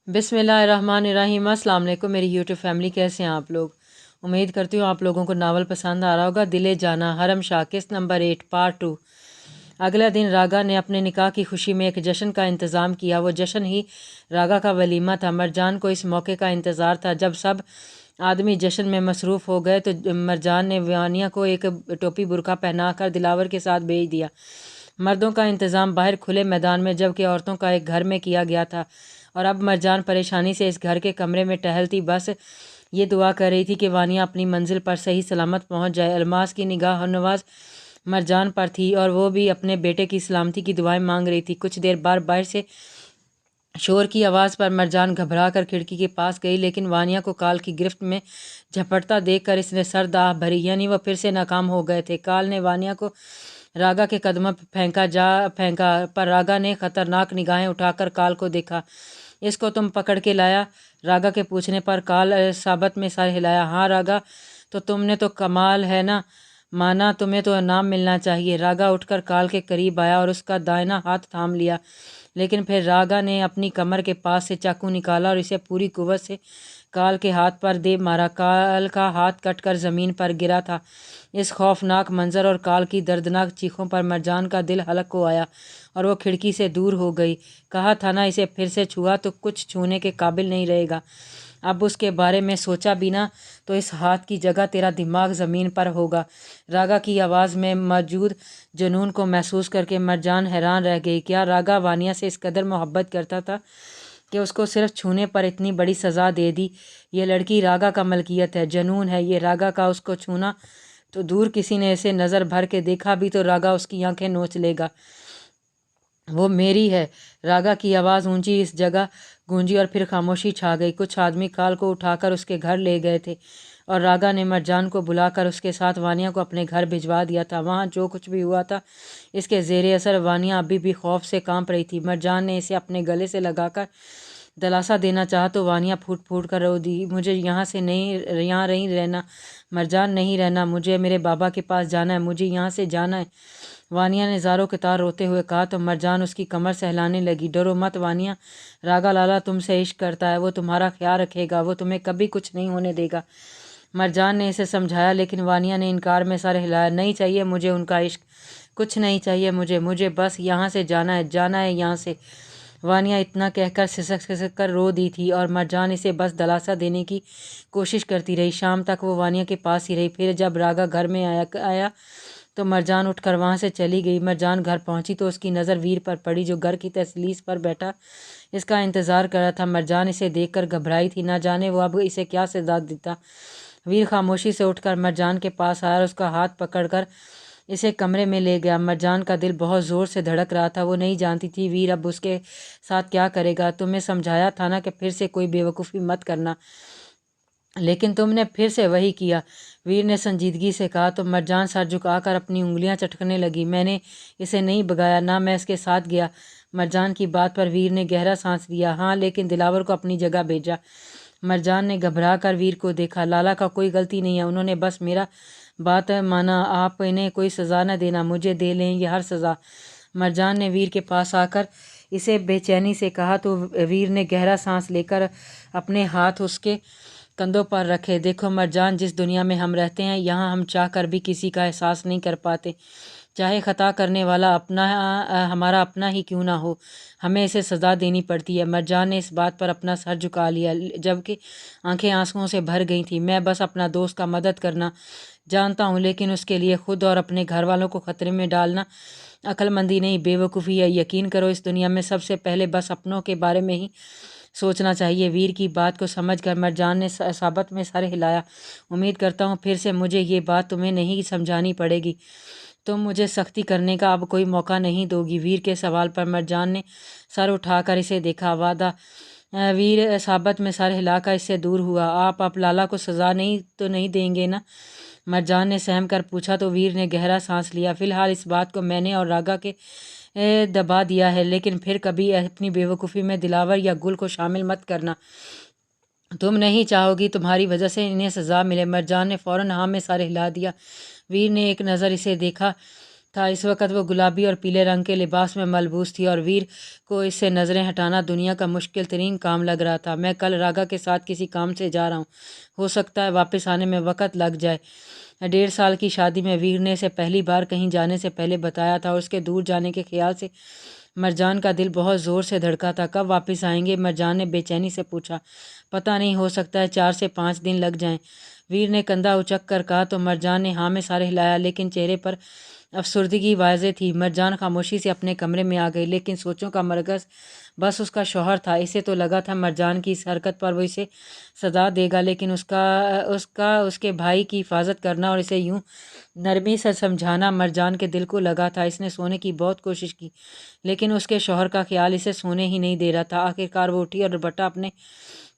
बिस्मिल्लाहिर्रहमानिर्रहीम। अस्सलाम वालेकुम मेरी यूट्यूब फैमिली, कैसे हैं आप लोग। उम्मीद करती हूँ आप लोगों को नावल पसंद आ रहा होगा। दिले जाना हरम शाह किस्त नंबर 8 पार्ट 2। अगला दिन रागा ने अपने निकाह की खुशी में एक जश्न का इंतज़ाम किया। वो जश्न ही रागा का वलीमा था। मरजान को इस मौके का इंतज़ार था। जब सब आदमी जश्न में मसरूफ़ हो गए तो मरजान ने वानिया को एक टोपी बुरका पहना कर दिलावर के साथ भेज दिया। मर्दों का इंतज़ाम बाहर खुले मैदान में, जबकि औरतों का एक घर में किया गया था। और अब मरजान परेशानी से इस घर के कमरे में टहलती बस ये दुआ कर रही थी कि वानिया अपनी मंजिल पर सही सलामत पहुंच जाए। अलमास की निगाह नवाज मरजान पर थी और वो भी अपने बेटे की सलामती की दुआएं मांग रही थी। कुछ देर बाद बाहर से शोर की आवाज़ पर मरजान घबरा कर खिड़की के पास गई, लेकिन वानिया को काल की गिरफ्त में झपटता देखकर इसने सर दाह भरी, यानी वह फिर से नाकाम हो गए थे। काल ने वानिया को रागा के कदमों पर फेंका पर रागा ने खतरनाक निगाहें उठाकर काल को देखा। इसको तुम पकड़ के लाया? रागा के पूछने पर काल साबत में सर हिलाया। हाँ रागा, तो तुमने तो कमाल है ना, माना तुम्हें तो इनाम मिलना चाहिए। रागा उठकर काल के करीब आया और उसका दाहिना हाथ थाम लिया, लेकिन फिर रागा ने अपनी कमर के पास से चाकू निकाला और इसे पूरी कुव्वत से काल के हाथ पर दे मारा। काल का हाथ कटकर ज़मीन पर गिरा था। इस खौफनाक मंजर और काल की दर्दनाक चीखों पर मरजान का दिल हलक को आया और वो खिड़की से दूर हो गई। कहा था ना, इसे फिर से छुआ तो कुछ छूने के काबिल नहीं रहेगा। अब उसके बारे में सोचा भी ना तो इस हाथ की जगह तेरा दिमाग ज़मीन पर होगा। रागा की आवाज़ में मौजूद जुनून को महसूस करके मरजान हैरान रह गई। क्या रागा वानिया से इस कदर मोहब्बत करता था कि उसको सिर्फ छूने पर इतनी बड़ी सज़ा दे दी? ये लड़की रागा का मलकियत है, जुनून है ये रागा का। उसको छूना तो दूर, किसी ने इसे नज़र भर के देखा भी तो रागा उसकी आंखें नोच लेगा। वो मेरी है। रागा की आवाज़ ऊंची इस जगह गूंजी और फिर खामोशी छा गई। कुछ आदमी काल को उठाकर उसके घर ले गए थे और रागा ने मरजान को बुलाकर उसके साथ वानिया को अपने घर भिजवा दिया था। वहाँ जो कुछ भी हुआ था, इसके ज़ेरे असर वानिया अभी भी खौफ से कांप रही थी। मरजान ने इसे अपने गले से लगाकर दिलासा देना चाहा तो वानिया फूट फूट कर रो दी। मुझे यहाँ से नहीं, यहाँ नहीं रहना मरजान, नहीं रहना। मुझे मेरे बाबा के पास जाना है, मुझे यहाँ से जाना है, वानिया ने ज़ारों के तार रोते हुए कहा तो मरजान उसकी कमर सहलाने लगी। डरो मत वानिया, रागा लाला तुमसे इश्क करता है, वो तुम्हारा ख्याल रखेगा, वो तुम्हें कभी कुछ नहीं होने देगा। मरजान ने इसे समझाया, लेकिन वानिया ने इनकार में सर हिलाया। नहीं चाहिए मुझे उनका इश्क, कुछ नहीं चाहिए मुझे बस यहाँ से जाना है यहाँ से। वानिया इतना कहकर सिसक सिसक कर रो दी थी और मरजान इसे बस दिलासा देने की कोशिश करती रही। शाम तक वो वानिया के पास ही रही। फिर जब रागा घर में आया तो मरजान उठकर वहाँ से चली गई। मरजान घर पहुँची तो उसकी नज़र वीर पर पड़ी, जो घर की तसलीस पर बैठा इसका इंतज़ार कर रहा था। मरजान इसे देखकर घबराई थी, ना जाने वो अब इसे क्या सजा देता। वीर खामोशी से उठकर मरजान के पास आया और उसका हाथ पकड़कर इसे कमरे में ले गया। मरजान का दिल बहुत ज़ोर से धड़क रहा था। वो नहीं जानती थी वीर अब उसके साथ क्या करेगा। तुम्हें समझाया था ना कि फिर से कोई बेवकूफ़ी मत करना, लेकिन तुमने फिर से वही किया, वीर ने संजीदगी से कहा। तो मरजान सर झुकाकर अपनी उंगलियां चटकने लगी। मैंने इसे नहीं भगाया, ना मैं इसके साथ गया। मरजान की बात पर वीर ने गहरा सांस लिया। हाँ, लेकिन दिलावर को अपनी जगह भेजा। मरजान ने घबरा कर वीर को देखा। लाला का कोई गलती नहीं है, उन्होंने बस मेरा बात माना। आप इन्हें कोई सज़ा न देना, मुझे दे लें ये हर सज़ा। मरजान ने वीर के पास आकर इसे बेचैनी से कहा तो वीर ने गहरा सांस लेकर अपने हाथ उसके कंधों पर रखे। देखो मरजान, जिस दुनिया में हम रहते हैं, यहाँ हम चाह कर भी किसी का एहसास नहीं कर पाते, चाहे ख़ता करने वाला हमारा अपना ही क्यों ना हो, हमें इसे सज़ा देनी पड़ती है। मरजान ने इस बात पर अपना सर झुका लिया, जबकि आंखें आंसुओं से भर गई थीं। मैं बस अपना दोस्त का मदद करना जानता हूँ, लेकिन उसके लिए खुद और अपने घर वालों को ख़तरे में डालना अक्लमंदी नहीं, बेवकूफ़ी है। यकीन करो, इस दुनिया में सबसे पहले बस अपनों के बारे में ही सोचना चाहिए। वीर की बात को समझकर मरजान ने साबत में सर हिलाया। उम्मीद करता हूँ फिर से मुझे ये बात तुम्हें नहीं समझानी पड़ेगी। तुम मुझे सख्ती करने का अब कोई मौका नहीं दोगी। वीर के सवाल पर मरजान ने सर उठाकर इसे देखा। वादा। वीर साबत में सर हिलाकर इससे दूर हुआ। आप लाला को सज़ा नहीं देंगे ना, मरजान ने सहम कर पूछा तो वीर ने गहरा सांस लिया। फ़िलहाल इस बात को मैंने और रागा के दबा दिया है, लेकिन फिर कभी अपनी बेवकूफ़ी में दिलावर या गुल को शामिल मत करना। तुम नहीं चाहोगी तुम्हारी वजह से इन्हें सज़ा मिले। मरजान ने फ़ौरन हाँ में सर हिला दिया। वीर ने एक नज़र इसे देखा था। इस वक्त वो गुलाबी और पीले रंग के लिबास में मलबूस थी और वीर को इससे नज़रें हटाना दुनिया का मुश्किल तरीन काम लग रहा था। मैं कल रागा के साथ किसी काम से जा रहा हूँ, हो सकता है वापस आने में वक़्त लग जाए। 1.5 साल की शादी में वीर ने इसे पहली बार कहीं जाने से पहले बताया था और उसके दूर जाने के ख्याल से मरजान का दिल बहुत ज़ोर से धड़का था। कब वापस आएंगे? मरजान ने बेचैनी से पूछा। पता नहीं, हो सकता है 4 से 5 दिन लग जाएं। वीर ने कंधा उचक कर कहा तो मरजान ने हाँ में सर हिलाया, लेकिन चेहरे पर अफसुर्दगी वाज़े थी। मरजान खामोशी से अपने कमरे में आ गई, लेकिन सोचों का मरकज़ बस उसका शौहर था। इसे तो लगा था मरजान की इस हरकत पर वो इसे सजा देगा, लेकिन उसके भाई की हिफाजत करना और इसे यूं नरमी से समझाना मरजान के दिल को लगा था। इसने सोने की बहुत कोशिश की, लेकिन उसके शौहर का ख्याल इसे सोने ही नहीं दे रहा था। आखिरकार वो उठी और दुपट्टा अपने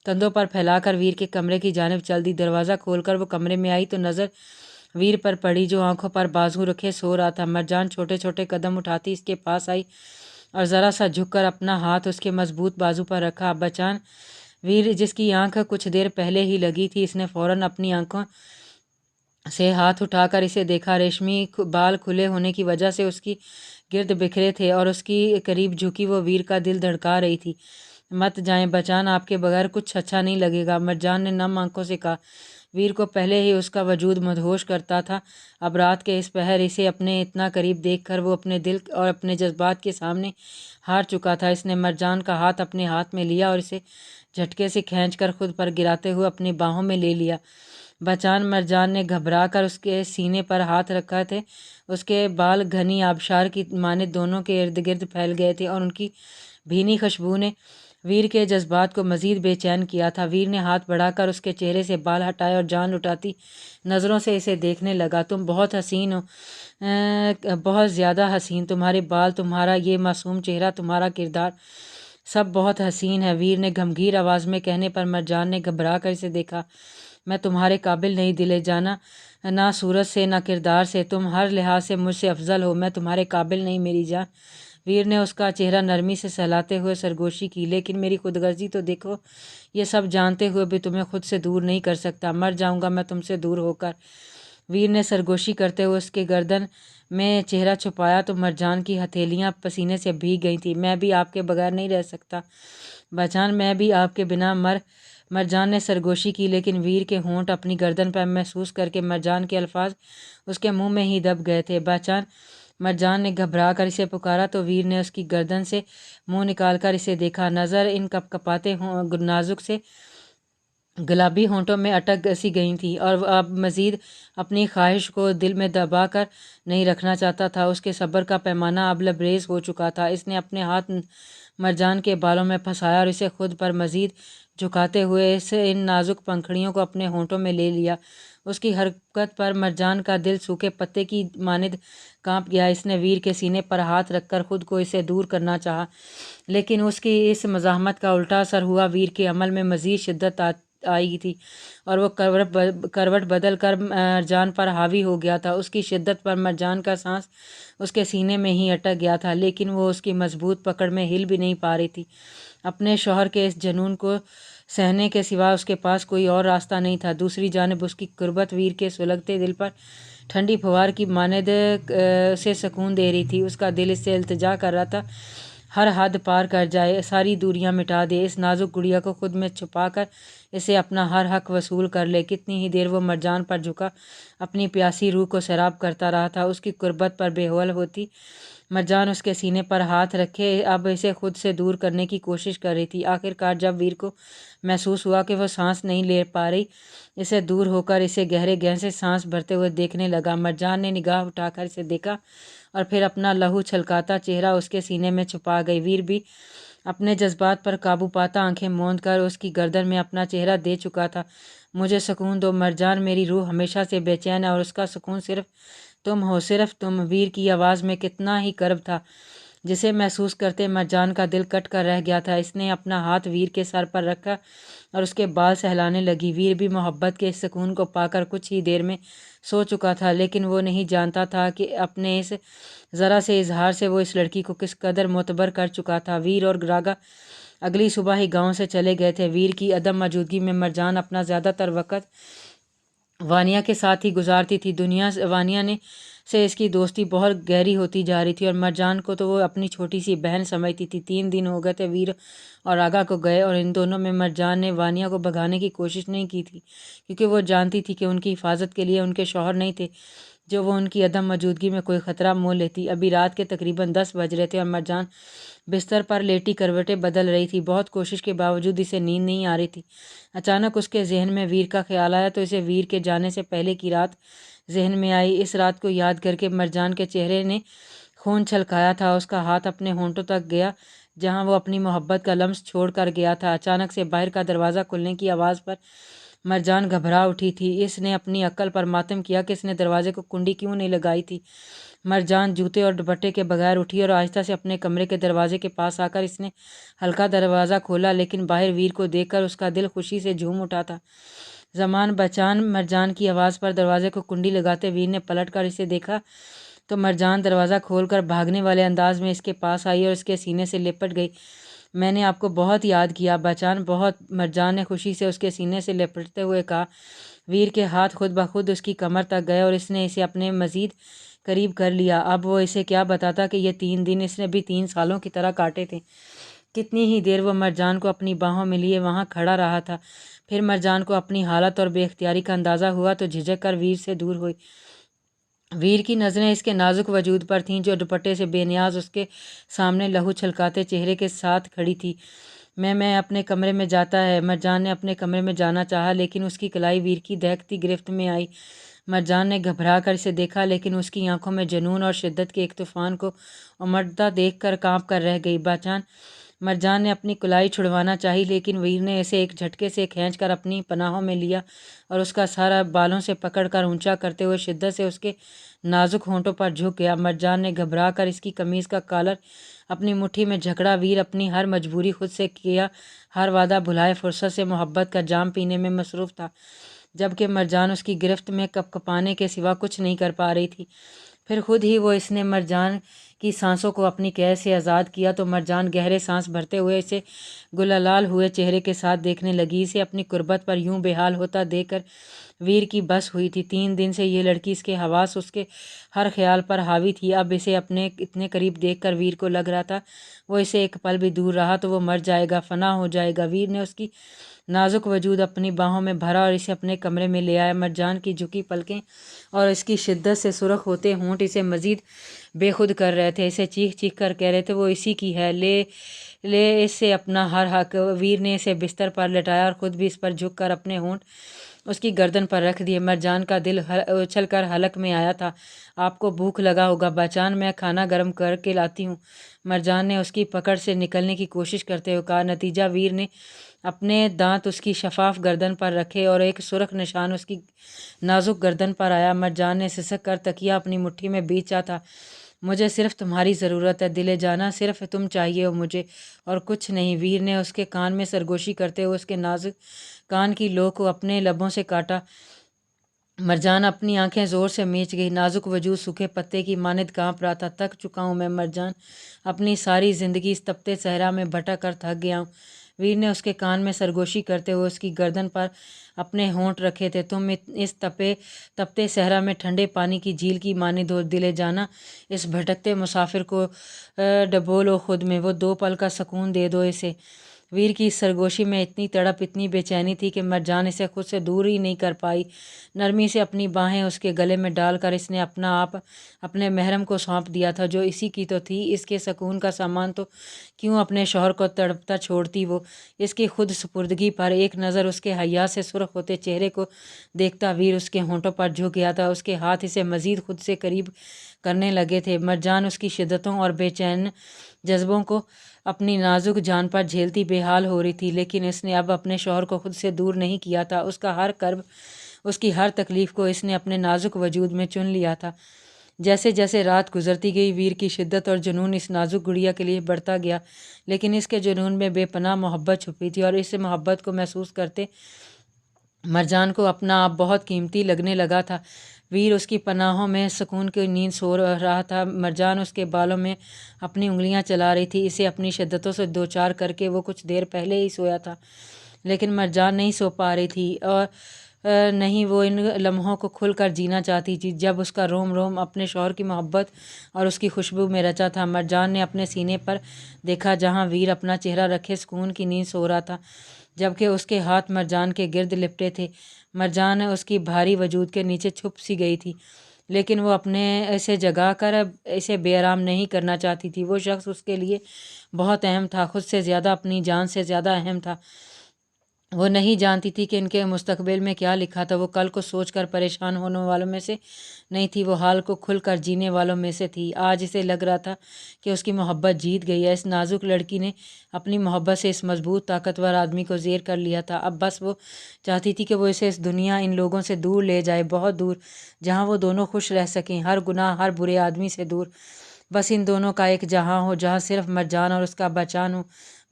कंधों पर फैलाकर वीर के कमरे की जानिब चल दी। दरवाज़ा खोलकर वो कमरे में आई तो नज़र वीर पर पड़ी, जो आंखों पर बाजू रखे सो रहा था। मरजान छोटे छोटे कदम उठाती इसके पास आई और ज़रा सा झुककर अपना हाथ उसके मजबूत बाजू पर रखा। बचान वीर, जिसकी आंख कुछ देर पहले ही लगी थी, इसने फ़ौरन अपनी आंखों से हाथ उठाकर इसे देखा। रेशमी बाल खुले होने की वजह से उसकी गिर्द बिखरे थे और उसकी करीब झुकी वो वीर का दिल धड़का रही थी। मत जाएं बचान, आपके बगैर कुछ अच्छा नहीं लगेगा, मरजान ने नम आंखों से कहा। वीर को पहले ही उसका वजूद मदहोश करता था। अब रात के इस पहर इसे अपने इतना करीब देखकर वो अपने दिल और अपने जज्बात के सामने हार चुका था। इसने मरजान का हाथ अपने हाथ में लिया और इसे झटके से खींचकर खुद पर गिराते हुए अपनी बाहों में ले लिया। बचान, मरजान ने घबरा कर उसके सीने पर हाथ रखा थे। उसके बाल घनी आबशार की माने दोनों के इर्द गिर्द फैल गए थे और उनकी भीनी खुशबू ने वीर के जज्बात को मज़ीद बेचैन किया था। वीर ने हाथ बढ़ाकर उसके चेहरे से बाल हटाए और जान लुटाती नज़रों से इसे देखने लगा। तुम बहुत हसीन हो, बहुत ज़्यादा हसीन। तुम्हारे बाल, तुम्हारा ये मासूम चेहरा, तुम्हारा किरदार, सब बहुत हसीन है। वीर ने गंभीर आवाज़ में कहने पर मरजान ने घबरा कर इसे देखा। मैं तुम्हारे काबिल नहीं दिले जाना, ना सूरत से ना किरदार से। तुम हर लिहाज से मुझसे अफजल हो, मैं तुम्हारे काबिल नहीं मेरी जान। वीर ने उसका चेहरा नरमी से सहलाते हुए सरगोशी की। लेकिन मेरी खुदगर्जी तो देखो, ये सब जानते हुए भी तुम्हें खुद से दूर नहीं कर सकता। मर जाऊंगा मैं तुमसे दूर होकर। वीर ने सरगोशी करते हुए उसके गर्दन में चेहरा छुपाया तो मरजान की हथेलियां पसीने से भीग गई थी। मैं भी आपके बगैर नहीं रह सकता बचान, मैं भी आपके बिना मरजान ने सरगोशी की, लेकिन वीर के होंठ अपनी गर्दन पर महसूस करके मरजान के अल्फाज उसके मुंह में ही दब गए थे। बचान, मरजान ने घबरा कर इसे पुकारा तो वीर ने उसकी गर्दन से मुंह निकालकर इसे देखा। नज़र इन कपकपाते नाजुक से गुलाबी होंठों में अटक सी गई थी और अब मज़ीद अपनी ख्वाहिश को दिल में दबा कर नहीं रखना चाहता था। उसके सब्र का पैमाना अब लबरेज हो चुका था। इसने अपने हाथ मरजान के बालों में फंसाया और इसे खुद पर मज़ीद झुकाते हुए इसे इन नाजुक पंखड़ियों को अपने होंठों में ले लिया। उसकी हरकत पर मरजान का दिल सूखे पत्ते की मानिद कांप गया। इसने वीर के सीने पर हाथ रखकर खुद को इसे दूर करना चाहा, लेकिन उसकी इस मज़ाहमत का उल्टा असर हुआ। वीर के अमल में मज़ीद शिद्दत आई थी और वो करवट बदल कर मरजान पर हावी हो गया था। उसकी शिद्दत पर मरजान का सांस उसके सीने में ही अटक गया था, लेकिन वो उसकी मजबूत पकड़ में हिल भी नहीं पा रही थी। अपने शौहर के इस जुनून को सहने के सिवा उसके पास कोई और रास्ता नहीं था। दूसरी जानिब उसकी कुर्बत वीर के सुलगते दिल पर ठंडी फवार की मानद से सुकून दे रही थी। उसका दिल इससे इल्तिजा कर रहा था, हर हद पार कर जाए, सारी दूरियां मिटा दे, इस नाजुक गुड़िया को खुद में छुपा कर इसे अपना हर हक वसूल कर ले। कितनी ही देर वो मरजान पर झुका अपनी प्यासी रूह को सैराब करता रहा था। उसकी कुर्बत पर बेहौल होती मरजान उसके सीने पर हाथ रखे अब इसे खुद से दूर करने की कोशिश कर रही थी। आखिरकार जब वीर को महसूस हुआ कि वह सांस नहीं ले पा रही, इसे दूर होकर इसे गहरे गहरे सांस भरते हुए देखने लगा। मरजान ने निगाह उठाकर इसे देखा और फिर अपना लहू छलकाता चेहरा उसके सीने में छुपा गई। वीर भी अपने जज्बात पर काबू पाता आंखें मूंद कर उसकी गर्दन में अपना चेहरा दे चुका था। मुझे सुकून दो मरजान, मेरी रूह हमेशा से बेचैन है और उसका सुकून सिर्फ तुम हो, सिर्फ तुम। वीर की आवाज़ में कितना ही कर्ब था, जिसे महसूस करते मरजान का दिल कट कर रह गया था। इसने अपना हाथ वीर के सर पर रखा और उसके बाल सहलाने लगी। वीर भी मोहब्बत के इस सुकून को पाकर कुछ ही देर में सो चुका था, लेकिन वो नहीं जानता था कि अपने इस ज़रा से इजहार से वो इस लड़की को किस कदर मोतबर कर चुका था। वीर और रागा अगली सुबह ही गांव से चले गए थे। वीर की अदम मौजूदगी में मरजान अपना ज़्यादातर वक़्त वानिया के साथ ही गुजारती थी। वानिया ने से इसकी दोस्ती बहुत गहरी होती जा रही थी और मरजान को तो वो अपनी छोटी सी बहन समझती थी। 3 दिन हो गए थे वीर और आगा को गए और इन दोनों में मरजान ने वानिया को भगाने की कोशिश नहीं की थी, क्योंकि वो जानती थी कि उनकी हिफाजत के लिए उनके शौहर नहीं थे जो वो उनकी अदम मौजूदगी में कोई ख़तरा मोल लेती। अभी रात के तकरीबन 10 बज रहे थे और मरजान बिस्तर पर लेटी करवटें बदल रही थी। बहुत कोशिश के बावजूद इसे नींद नहीं आ रही थी। अचानक उसके जहन में वीर का ख्याल आया तो इसे वीर के जाने से पहले की रात जहन में आई। इस रात को याद करके मरजान के चेहरे ने खून छलकाया था। उसका हाथ अपने होंठों तक गया जहां वो अपनी मोहब्बत का लम्स छोड़ कर गया था। अचानक से बाहर का दरवाज़ा खुलने की आवाज़ पर मरजान घबरा उठी थी। इसने अपनी अक्ल पर मातम किया कि इसने दरवाजे को कुंडी क्यों नहीं लगाई थी। मरजान जूते और दुपट्टे के बगैर उठी और आहिस्ता से अपने कमरे के दरवाजे के पास आकर इसने हल्का दरवाज़ा खोला, लेकिन बाहर वीर को देखकर उसका दिल खुशी से झूम उठा था। ज़मान बचान मरजान की आवाज़ पर दरवाजे को कुंडी लगाते वीर ने पलट कर इसे देखा तो मरजान दरवाज़ा खोलकर भागने वाले अंदाज में इसके पास आई और इसके सीने से लिपट गई। मैंने आपको बहुत याद किया बचान, बहुत। मरजान ने खुशी से उसके सीने से लिपटते हुए कहा। वीर के हाथ खुद ब खुद उसकी कमर तक गए और इसने इसे अपने मज़ीद करीब कर लिया। अब वो इसे क्या बताता कि ये 3 दिन इसने भी 3 सालों की तरह काटे थे। कितनी ही देर वो मरजान को अपनी बाहों में लिए वहाँ खड़ा रहा था। फिर मरजान को अपनी हालत और बेख्तियारी का अंदाज़ा हुआ तो झिझक कर वीर से दूर हुई। वीर की नज़रें इसके नाजुक वजूद पर थीं जो दुपट्टे से बेनियाज उसके सामने लहू छलकाते चेहरे के साथ खड़ी थी। मैं अपने कमरे में जाता है। मरजान ने अपने कमरे में जाना चाहा, लेकिन उसकी कलाई वीर की दहकती गिरफ्त में आई। मरजान ने घबरा कर इसे देखा, लेकिन उसकी आंखों में जुनून और शिद्दत के एक तूफ़ान को उमड़ता देखकर कांप कर रह गई। मरजान ने अपनी कलाई छुड़वाना चाही, लेकिन वीर ने इसे एक झटके से खींचकर अपनी पनाहों में लिया और उसका सारा बालों से पकड़कर ऊंचा करते हुए शिद्दत से उसके नाजुक होंठों पर झुक गया। मरजान ने घबरा कर इसकी कमीज़ का कॉलर अपनी मुट्ठी में जकड़ा। वीर अपनी हर मजबूरी खुद से किया हर वादा भुलाए फुर्सत से मोहब्बत का जाम पीने में मसरूफ़ था, जबकि मरजान उसकी गिरफ्त में कपकपाने के सिवा कुछ नहीं कर पा रही थी। फिर खुद ही वो इसने मरजान की सांसों को अपनी कैद से आज़ाद किया तो मरजान गहरे सांस भरते हुए इसे गुलालाल हुए चेहरे के साथ देखने लगी। इसे अपनी कुर्बत पर यूं बेहाल होता देखकर वीर की बस हुई थी। 3 दिन से ये लड़की इसके हवास उसके हर ख्याल पर हावी थी। अब इसे अपने इतने करीब देखकर वीर को लग रहा था वो इसे एक पल भी दूर रहा तो वो मर जाएगा, फना हो जाएगा। वीर ने उसकी नाजुक वजूद अपनी बाहों में भरा और इसे अपने कमरे में ले आया। मरजान की झुकी पलकें और इसकी शिद्दत से सुर्ख होते होंठ इसे मज़ीद बेखुद कर रहे थे। इसे चीख चीख कर कह रहे थे वो इसी की है, ले इससे अपना हर हक। वीर ने इसे बिस्तर पर लेटाया और ख़ुद भी इस पर झुक कर अपने होंठ उसकी गर्दन पर रख दिए। मरजान का दिल उछल कर हलक में आया था। आपको भूख लगा होगा बचान, मैं खाना गर्म करके लाती हूँ। मरजान ने उसकी पकड़ से निकलने की कोशिश करते हुए कहा। नतीजा वीर ने अपने दांत उसकी शफाफ गर्दन पर रखे और एक सुर्ख निशान उसकी नाजुक गर्दन पर आया। मरजान ने सिसक कर तकिया अपनी मुट्ठी में बींचा था। मुझे सिर्फ तुम्हारी ज़रूरत है दिले जाना, सिर्फ तुम चाहिए हो मुझे और कुछ नहीं। वीर ने उसके कान में सरगोशी करते हुए उसके नाजुक कान की लो को अपने लबों से काटा। मरजान अपनी आंखें ज़ोर से मीच गई। नाजुक वजूद सूखे पत्ते की मानद कांप रहा था। थक चुका हूँ मैं मरजान, अपनी सारी ज़िंदगी इस तपते सहरा में भटक कर थक गया हूँ। वीर ने उसके कान में सरगोशी करते हुए उसकी गर्दन पर अपने होंठ रखे थे। तुम इस तपते सहरा में ठंडे पानी की झील की मानद हो दिले जाना। इस भटकते मुसाफिर को डबोलो खुद में, वो 2 पल का सुकून दे दो इसे। वीर की इस सरगोशी में इतनी तड़प, इतनी बेचैनी थी कि मरजान इसे खुद से दूर ही नहीं कर पाई। नरमी से अपनी बाहें उसके गले में डालकर इसने अपना आप अपने महरम को सौंप दिया था, जो इसी की तो थी। इसके सुकून का सामान तो क्यों अपने शौहर को तड़पता छोड़ती वो। इसकी खुद सुपुर्दगी पर एक नज़र उसके हया से सुर्ख होते चेहरे को देखता वीर उसके होंठों पर झुक गया था। उसके हाथ इसे मज़ीद खुद से करीब करने लगे थे। मरजान उसकी शिद्दतों और बेचैन जज्बों को अपनी नाजुक जान पर झेलती बेहाल हो रही थी, लेकिन इसने अब अपने शौहर को खुद से दूर नहीं किया था। उसका हर कर्ब, उसकी हर तकलीफ़ को इसने अपने नाजुक वजूद में चुन लिया था। जैसे जैसे रात गुजरती गई वीर की शिद्दत और जुनून इस नाजुक गुड़िया के लिए बढ़ता गया, लेकिन इसके जुनून में बेपनाह मोहब्बत छुपी थी और इस मोहब्बत को महसूस करते मरजान को अपना आप बहुत कीमती लगने लगा था। वीर उसकी पनाहों में सुकून की नींद सो रहा था। मरजान उसके बालों में अपनी उंगलियां चला रही थी। इसे अपनी शिद्दतों से दो चार करके वो कुछ देर पहले ही सोया था, लेकिन मरजान नहीं सो पा रही थी और نہیں وہ ان لمحوں کو کھل کر جینا چاہتی تھی جب اس کا روم روم اپنے شوہر کی محبت اور اس کی خوشبو میں رچا تھا۔ مرجان نے اپنے سینے پر دیکھا جہاں ویر اپنا چہرہ رکھے سکون کی نیند سو رہا تھا، جبکہ اس کے ہاتھ مرجان کے گرد لپٹے تھے۔ مرجان اس کی بھاری وجود کے نیچے چھپ سی گئی تھی، لیکن وہ اپنے اسے جگا کر اسے بے آرام نہیں کرنا چاہتی تھی۔ وہ شخص اس کے لیے بہت اہم تھا، خود سے زیادہ، اپنی جان سے زیادہ اہم تھا۔ وہ نہیں جانتی تھی کہ ان کے مستقبل میں کیا لکھا تھا۔ وہ کل کو سوچ کر پریشان ہونے والوں میں سے نہیں تھی، وہ حال کو کھل کر جینے والوں میں سے تھی۔ آج اسے لگ رہا تھا کہ اس کی محبت جیت گئی ہے۔ اس نازک لڑکی نے اپنی محبت سے اس مضبوط طاقتور آدمی کو زیر کر لیا تھا۔ اب بس وہ چاہتی تھی کہ وہ اسے اس دنیا، ان لوگوں سے دور لے جائے، بہت دور، جہاں وہ دونوں خوش رہ سکیں، ہر گناہ، ہر برے آدمی سے دور۔ بس ان دونوں کا ایک جہاں ہو جہاں صرف مرجان اور اس کا بچان ہو۔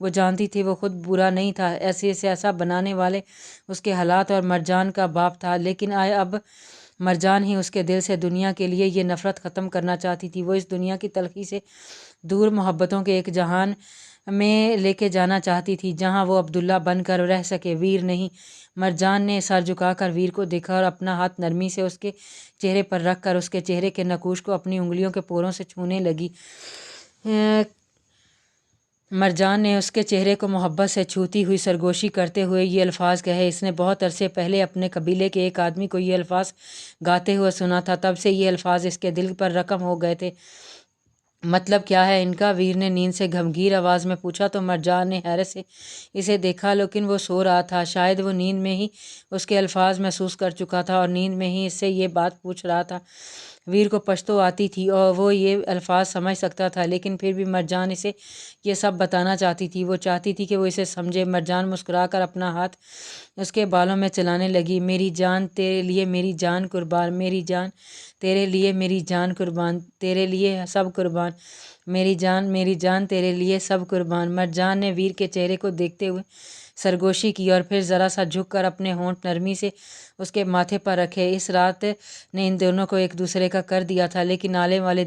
وہ جانتی تھی وہ خود برا نہیں تھا، ایسا بنانے والے اس کے حالات اور مرجان کا باپ تھا، لیکن اب مرجان ہی اس کے دل سے دنیا کے لیے یہ نفرت ختم کرنا چاہتی تھی۔ وہ اس دنیا کی تلخی سے دور محبتوں کے ایک جہان میں لے کے جانا چاہتی تھی جہاں وہ عبداللہ بن کر رہ سکے، ویر نہیں۔ مرجان نے سر جھکا کر ویر کو دیکھا اور اپنا ہاتھ نرمی سے اس کے چہرے پر رکھ کر اس کے چہرے کے نقوش کو اپنی انگلیوں کے پوروں سے چھونے لگی۔ مرجان نے اس کے چہرے کو محبت سے چھوتی ہوئی سرگوشی کرتے ہوئے یہ الفاظ کہے۔ اس نے بہت عرصے پہلے اپنے قبیلے کے ایک آدمی کو یہ الفاظ گاتے ہوئے سنا تھا، تب سے یہ الفاظ اس کے دل پر رقم ہو گئے تھے۔ مطلب کیا ہے ان کا؟ ویر نے نیند سے گھمگیر آواز میں پوچھا تو مرجان نے حیرت سے اسے دیکھا، لیکن وہ سو رہا تھا۔ شاید وہ نیند میں ہی اس کے الفاظ محسوس کر چکا تھا اور نیند میں ہی اس سے یہ بات پوچھ رہا تھا۔ ویر کو پشتو آتی تھی اور وہ یہ الفاظ سمجھ سکتا تھا، لیکن پھر بھی مرجان اسے یہ سب بتانا چاہتی تھی۔ وہ چاہتی تھی کہ وہ اسے سمجھے۔ مرجان مسکرا کر اپنا ہاتھ اس کے بالوں میں چلانے لگی۔ میری جان تیرے لیے میری جان قربان، میری جان تیرے لیے میری جان قربان، تیرے لیے سب قربان، میری جان تیرے لیے سب قربان۔ مرجان نے ویر کے چہرے کو دیکھتے ہوئے سرگوشی کی اور پھر ذرا سا جھک کر اپنے ہونٹ نرمی سے اس کے ماتھے پر رکھے۔ اس رات نے ان دونوں کو ایک دوسرے کا کر دیا تھا، لیکن آنے والے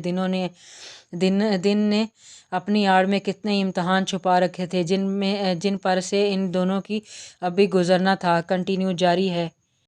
دن نے اپنی آڑ میں کتنے امتحان چھپا رکھے تھے جن پر سے ان دونوں کی اب بھی گزرنا تھا۔ کنٹینیو جاری ہے۔